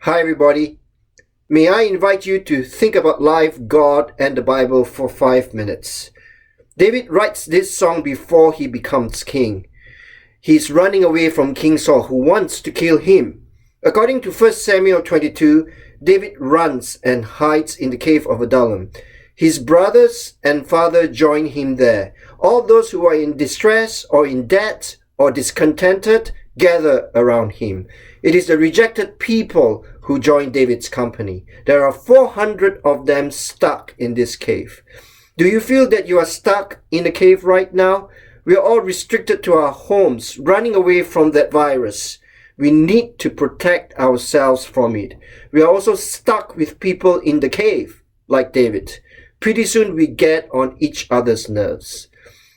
Hi, everybody. May I invite you to think about life, God, and the Bible for 5 minutes. David writes this song before he becomes king. He's running away from King Saul, who wants to kill him. According to 1 Samuel 22, David runs and hides in the cave of Adullam. His brothers and father join him there. All those who are in distress or in debt or discontented gather around him. It is the rejected people who join David's company. There are 400 of them stuck in this cave. Do you feel that you are stuck in a cave right now? We are all restricted to our homes, running away from that virus. We need to protect ourselves from it. We are also stuck with people in the cave, like David. Pretty soon we get on each other's nerves.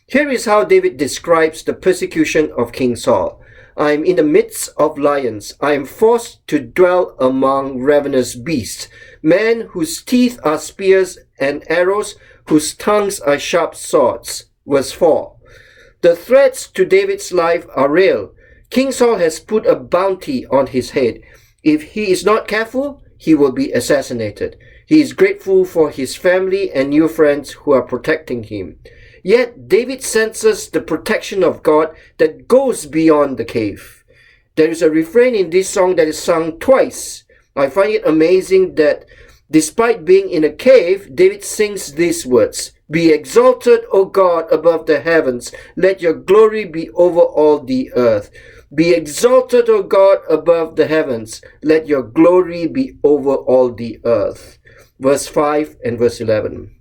Here is how David describes the persecution of King Saul. I am in the midst of lions. I am forced to dwell among ravenous beasts, men whose teeth are spears and arrows, whose tongues are sharp swords. Verse 4. The threats to David's life are real. King Saul has put a bounty on his head. If he is not careful, he will be assassinated. He is grateful for his family and new friends who are protecting him. Yet David senses the protection of God that goes beyond the cave. There is a refrain in this song that is sung twice. I find it amazing that despite being in a cave, David sings these words. Be exalted, O God, above the heavens. Let your glory be over all the earth. Be exalted, O God, above the heavens. Let your glory be over all the earth. Verse 5 and verse 11.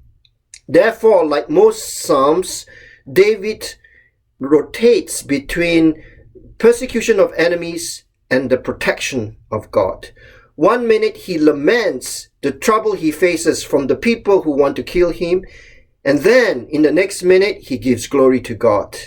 Therefore, like most Psalms, David rotates between persecution of enemies and the protection of God. 1 minute he laments the trouble he faces from the people who want to kill him, and then in the next minute he gives glory to God.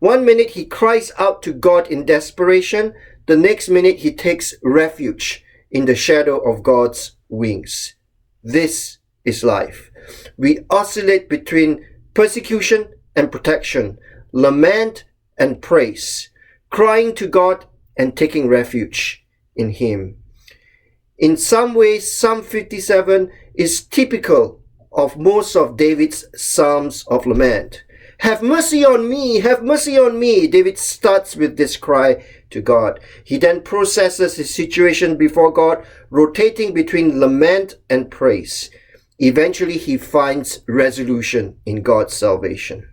1 minute he cries out to God in desperation, the next minute he takes refuge in the shadow of God's wings. This is life. We oscillate between persecution and protection, lament and praise, crying to God and taking refuge in Him. In some ways, Psalm 57 is typical of most of David's Psalms of lament. Have mercy on me, have mercy on me. David starts with this cry to God. He then processes his situation before God, rotating between lament and praise. Eventually, he finds resolution in God's salvation.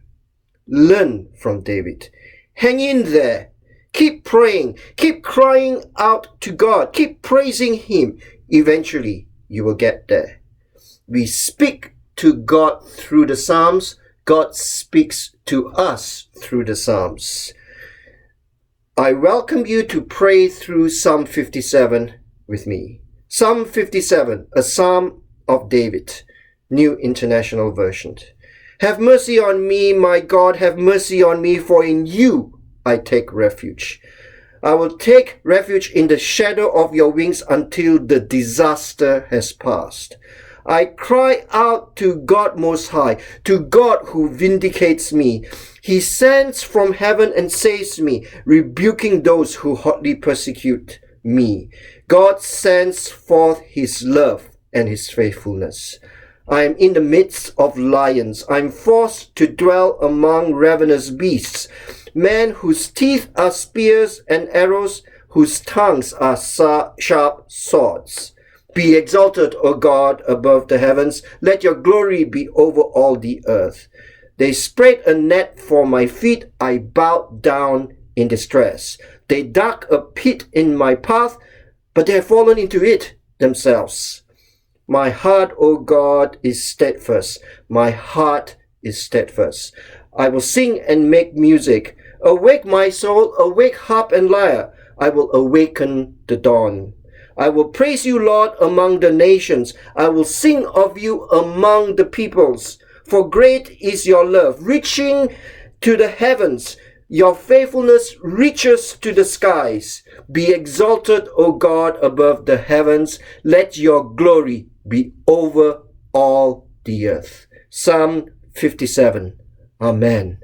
Learn from David. Hang in there. Keep praying. Keep crying out to God. Keep praising Him. Eventually, you will get there. We speak to God through the Psalms. God speaks to us through the Psalms. I welcome you to pray through Psalm 57 with me. Psalm 57, a psalm of David, New International Version. Have mercy on me, my God, have mercy on me, for in you I take refuge. I will take refuge in the shadow of your wings until the disaster has passed. I cry out to God Most High, to God who vindicates me. He sends from heaven and saves me, rebuking those who hotly persecute me. God sends forth His love and His faithfulness. I am in the midst of lions. I am forced to dwell among ravenous beasts, men whose teeth are spears and arrows, whose tongues are sharp swords. Be exalted, O God, above the heavens. Let your glory be over all the earth. They spread a net for my feet. I bowed down in distress. They dug a pit in my path, but they have fallen into it themselves. My heart, O God, is steadfast. My heart is steadfast. I will sing and make music. Awake, my soul, awake, harp and lyre. I will awaken the dawn. I will praise you, Lord, among the nations. I will sing of you among the peoples. For great is your love, reaching to the heavens. Your faithfulness reaches to the skies. Be exalted, O God, above the heavens. Let your glory be over all the earth. Psalm 57. Amen.